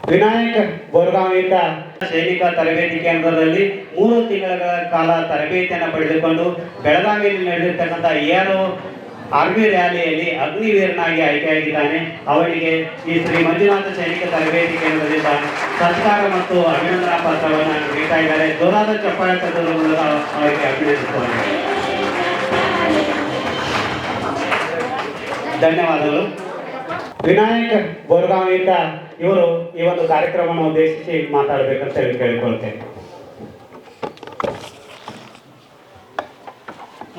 ವಿನಾಯಕ್ ಬೋರ್ಗಾಂವಿತ ಸೈನಿಕ ತರಬೇತಿ ಕೇಂದ್ರದಲ್ಲಿ 3 ತಿಂಗಳ ಕಾಲ ತರಬೇತಿಯನ್ನು ಪಡೆದುಕೊಂಡು ಬೆಳಗಾವಿಯಲ್ಲಿ ನಡೆದಿರ್ತಕ್ಕಂಥ ERO ಆರ್ಮಿ ರ್ಯಾಲಿಯಲ್ಲಿ ಅಗ್ನಿವೀರನಾಗಿ ಆಯ್ಕೆಯಾಗಿದ್ದಾನೆ. ಅವನಿಗೆ ಈ ಶ್ರೀ ಮಂಜುನಾಥ ಸೈನಿಕ ತರಬೇತಿ ಕೇಂದ್ರದಿಂದ ಸತ್ಕಾರ ಮತ್ತು ಅಭಿನಂದನಾ ಪತ್ರವನ್ನು ನೀಡ್ತಾ ಇದ್ದಾರೆ. ಜೋರಾದ ಚಪ್ಪಾಳೆ ತಟ್ಟುವುದರ ಮೂಲಕ ಅವರಿಗೆ ಅಭಿನಂದಿಸುತ್ತಾರೆ. ಧನ್ಯವಾದಗಳು. ವಿನಾಯಕ್ ಬೋರ್ಗಾಂವಿತ ಇವರು ಈ ಒಂದು ಕಾರ್ಯಕ್ರಮವನ್ನು ಉದ್ದೇಶಿಸಿ ಮಾತಾಡಬೇಕಂತ ಹೇಳಿ ಕೇಳಿಕೊಳ್ತೇನೆ.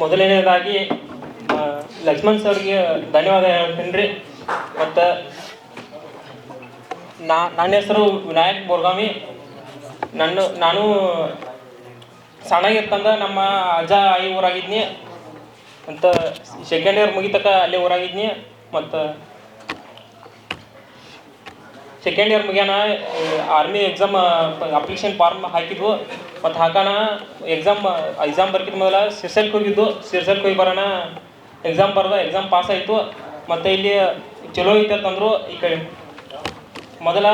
ಮೊದಲನೇದಾಗಿ ಲಕ್ಷ್ಮಣ್ ಸರ್ಗೆ ಧನ್ಯವಾದ ಹೇಳ್ತೀನಿ ರೀ. ಮತ್ತು ನನ್ನ ಹೆಸರು ವಿನಾಯಕ್ ಬೋರ್ಗಾವಿ. ನಾನು ಸಣ್ಣಗಿರ್ತಂದ ನಮ್ಮ ಅಜ್ಜ ಆಯಿ ಊರಾಗಿದ್ನಿ ಅಂತ ಸೆಕೆಂಡ್ ಇಯರ್ ಮುಗಿತಕ್ಕ ಅಲ್ಲೇ ಊರಾಗಿದ್ನಿ. ಮತ್ತು ಸೆಕೆಂಡ್ ಇಯರ್ ಮುಗ್ಯಾನ ಆರ್ಮಿ ಎಕ್ಸಾಮ್ ಅಪ್ಲಿಕೇಶನ್ ಫಾರ್ಮ್ ಹಾಕಿದ್ವು. ಮತ್ತು ಹಾಕೋಣ ಎಕ್ಸಾಮ್ ಬರ್ಕಿದ ಮೊದಲ ಸಿರ್ಸಲ್ಗೆ ಹೋಗಿದ್ದು. ಸಿರ್ಸಲ್ಗೆ ಹೋಗಿ ಬರೋಣ ಎಕ್ಸಾಮ್ ಎಕ್ಸಾಮ್ ಪಾಸ್ ಆಯಿತು. ಮತ್ತು ಇಲ್ಲಿ ಚಲೋ ಐತೆ ಅಂತಂದರು. ಈ ಕಡೆ ಮೊದಲ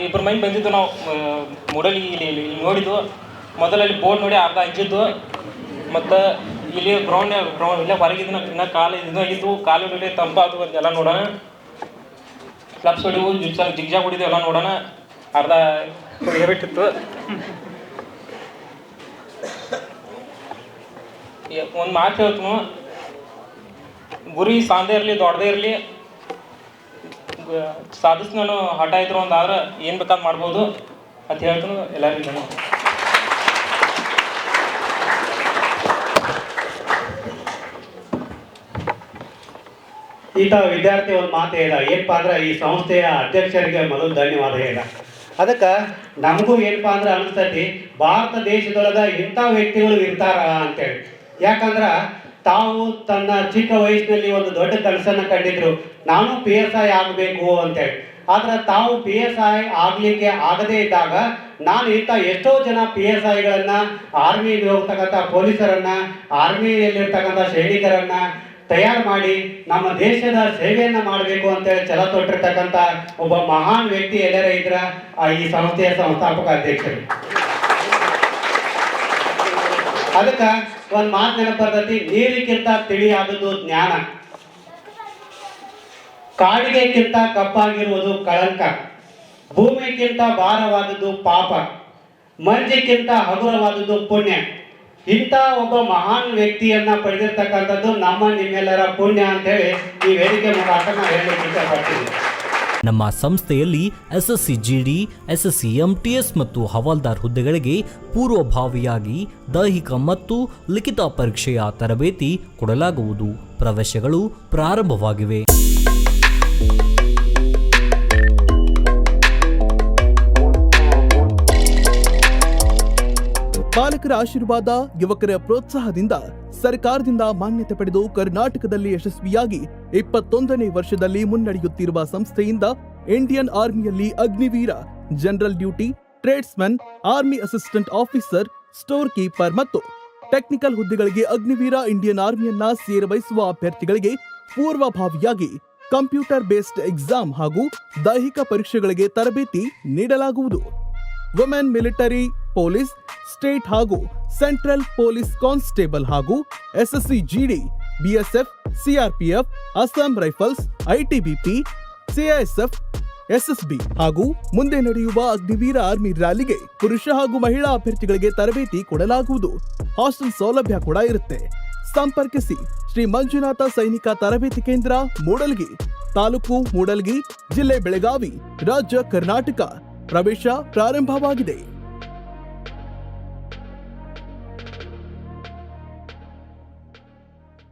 ಇಬ್ಬರು ಮಂದಿ ಬಂದಿದ್ದು ನಾವು ಮೂಡಲ್ಲಿ ಇಲ್ಲಿ ನೋಡಿದ್ದು. ಮೊದಲಲ್ಲಿ ಬೋರ್ಡ್ ನೋಡಿ ಅರ್ಧ ಹಂಚಿದ್ದು. ಮತ್ತು ಇಲ್ಲಿ ಗ್ರೌಂಡ್ ಇಲ್ಲೇ ಹೊರಗಿದ್ದು ಇನ್ನೂ ಕಾಲು ಇದಾಗಿದ್ದು. ಕಾಲು ಹೊಡಿ ತಂಪಾದು ಎಲ್ಲ ನೋಡೋಣ. ಕ್ಲಬ್ಸ್ ಹೊಡಿವು ಜಿಗ್ಜಾಗ್ ಹೊಡಿದು ಎಲ್ಲ ನೋಡೋಣ. ಅರ್ಧ ಬಿಟ್ಟಿತ್ತು. ಒಂದು ಮಾತು ಹೇಳ್ತೀನಿ, ಗುರಿ ಸಾಂದೇ ಇರಲಿ ದೊಡ್ಡದೇ ಇರಲಿ, ಸಾಧಿಸ್ನಾನು ಹಠ ಇದ್ರು ಒಂದಾದ್ರೆ ಏನು ಬೇಕಾದ್ ಮಾಡ್ಬೋದು ಅಂತ ಹೇಳ್ತೀನಿ ಎಲ್ಲರಿಗೂ. ಈತ ವಿದ್ಯಾರ್ಥಿ ಒಂದು ಮಾತು ಹೇಳ ಏನಪ್ಪ ಅಂದ್ರೆ ಈ ಸಂಸ್ಥೆಯ ಅಧ್ಯಕ್ಷರಿಗೆ ಮೊದಲು ಧನ್ಯವಾದ ಹೇಳ. ಅದಕ್ಕೆ ನಮಗೂ ಏನಪ್ಪ ಅಂದ್ರೆ ಅನಿಸ್ತೈತಿ ಭಾರತ ದೇಶದೊಳಗೆ ಇಂಥ ವ್ಯಕ್ತಿಗಳು ಇರ್ತಾರ ಅಂತೇಳಿ. ಯಾಕಂದ್ರೆ ತಾವು ತನ್ನ ಚಿಕ್ಕ ವಯಸ್ಸಿನಲ್ಲಿ ಒಂದು ದೊಡ್ಡ ಕನಸನ್ನು ಕಂಡಿದ್ರು, ನಾನು PSI ಆಗಬೇಕು ಅಂತೇಳಿ. ಆದ್ರೆ ತಾವು PSI ಆಗಲಿಕ್ಕೆ ಆಗದೇ ಇದ್ದಾಗ ನಾನು ಇಂಥ ಎಷ್ಟೋ ಜನ PSIಗಳನ್ನು, ಆರ್ಮಿಗೆ ಹೋಗ್ತಕ್ಕಂಥ ಪೊಲೀಸರನ್ನು, ಆರ್ಮಿಯಲ್ಲಿರ್ತಕ್ಕಂಥ ಸೈನಿಕರನ್ನು ತಯಾರು ಮಾಡಿ ನಮ್ಮ ದೇಶದ ಸೇವೆಯನ್ನು ಮಾಡಬೇಕು ಅಂತೇಳಿ ಛಲ ತೊಟ್ಟಿರ್ತಕ್ಕಂಥ ಒಬ್ಬ ಮಹಾನ್ ವ್ಯಕ್ತಿ ಎಲ್ಲರ ಇದ್ರ ಈ ಸಂಸ್ಥೆಯ ಸಂಸ್ಥಾಪಕ ಅಧ್ಯಕ್ಷರು. ಅದಕ್ಕೆ ಒಂದು ಮಾತು ನೆನಪರ್ತೈತಿ, ನೀರಿಗಿಂತ ತಿಳಿಯಾದದ್ದು ಜ್ಞಾನ, ಕಾಡಿಗೆಕ್ಕಿಂತ ಕಪ್ಪಾಗಿರುವುದು ಕಳಂಕ, ಭೂಮಿಗಿಂತ ಭಾರವಾದದ್ದು ಪಾಪ, ಮಂಜಿಗಿಂತ ಹಗುರವಾದದ್ದು ಪುಣ್ಯ. ಇಂಥ ಒಬ್ಬ ಮಹಾನ್ ವ್ಯಕ್ತಿಯನ್ನ ಪಡೆದಿರ್ತಕ್ಕಂಥದ್ದು ನಿಮ್ಮೆಲ್ಲರ ಪುಣ್ಯ ಅಂತ ಹೇಳಿ ಈ ವೇದಿಕೆ ಮುಖಾಂತರ ನಾನು ಹೇಳಲಿಕ್ಕೆ ಇಷ್ಟಪಡ್ತೀನಿ. ನಮ್ಮ ಸಂಸ್ಥೆಯಲ್ಲಿ SSC GD, SSC MTS ಮತ್ತು ಹವಾಲ್ದಾರ್ ಹುದ್ದೆಗಳಿಗೆ ಪೂರ್ವಭಾವಿಯಾಗಿ ದೈಹಿಕ ಮತ್ತು ಲಿಖಿತ ಪರೀಕ್ಷೆಯ ತರಬೇತಿ ಕೊಡಲಾಗುವುದು. ಪ್ರವೇಶಗಳು ಪ್ರಾರಂಭವಾಗಿವೆ. ಪಾಲಕರ ಆಶೀರ್ವಾದ, ಯುವಕರ ಪ್ರೋತ್ಸಾಹದಿಂದ ಸರ್ಕಾರದಿಂದ ಮಾನ್ಯತೆ ಪಡೆದು ಕರ್ನಾಟಕದಲ್ಲಿ ಯಶಸ್ವಿಯಾಗಿ 21ನೇ ವರ್ಷದಲ್ಲಿ ಮುನ್ನಡೆಯುತ್ತಿರುವ ಸಂಸ್ಥೆಯಿಂದ ಇಂಡಿಯನ್ ಆರ್ಮಿಯಲ್ಲಿ Agniveer, general duty, tradesman, army assistant officer, store keeper ಮತ್ತು ಟೆಕ್ನಿಕಲ್ ಹುದ್ದೆಗಳಿಗೆ ಅಗ್ನಿವೀರ ಇಂಡಿಯನ್ ಆರ್ಮಿಯನ್ನ ಸೇರಬಯಸುವ ಅಭ್ಯರ್ಥಿಗಳಿಗೆ ಪೂರ್ವಭಾವಿಯಾಗಿ ಕಂಪ್ಯೂಟರ್ ಬೇಸ್ಡ್ ಎಕ್ಸಾಮ್ ಹಾಗೂ ದೈಹಿಕ ಪರೀಕ್ಷೆಗಳಿಗೆ ತರಬೇತಿ ನೀಡಲಾಗುವುದು. ವುಮೆನ್ ಮಿಲಿಟರಿ, ಪೊಲೀಸ್, ಸ್ಟೇಟ್ ಹಾಗೂ ಸೆಂಟ್ರಲ್ ಪೊಲೀಸ್ ಕಾನ್ಸ್ಟೇಬಲ್ ಹಾಗೂ SSC GD, BSF, CRPF, Assam rifles, ITBP, CISF, SSB ಹಾಗೂ ಮುಂದೆ ನಡೆಯುವ ಅಗ್ನಿವೀರ ಆರ್ಮಿ ರ್ಯಾಲಿಗೆ ಪುರುಷ ಹಾಗೂ ಮಹಿಳಾ ಅಭ್ಯರ್ಥಿಗಳಿಗೆ ತರಬೇತಿ ಕೊಡಲಾಗುವುದು. ಹಾಸ್ಟೆಲ್ ಸೌಲಭ್ಯ ಕೂಡ ಇರುತ್ತೆ. ಸಂಪರ್ಕಿಸಿ ಶ್ರೀ ಮಂಜುನಾಥ ಸೈನಿಕ ತರಬೇತಿ ಕೇಂದ್ರ, ಮೂಡಲ್ಗಿ, ತಾಲೂಕು ಮೂಡಲ್ಗಿ, ಜಿಲ್ಲೆ ಬೆಳಗಾವಿ, ರಾಜ್ಯ ಕರ್ನಾಟಕ. ಪ್ರವೇಶ ಪ್ರಾರಂಭವಾಗಿದೆ.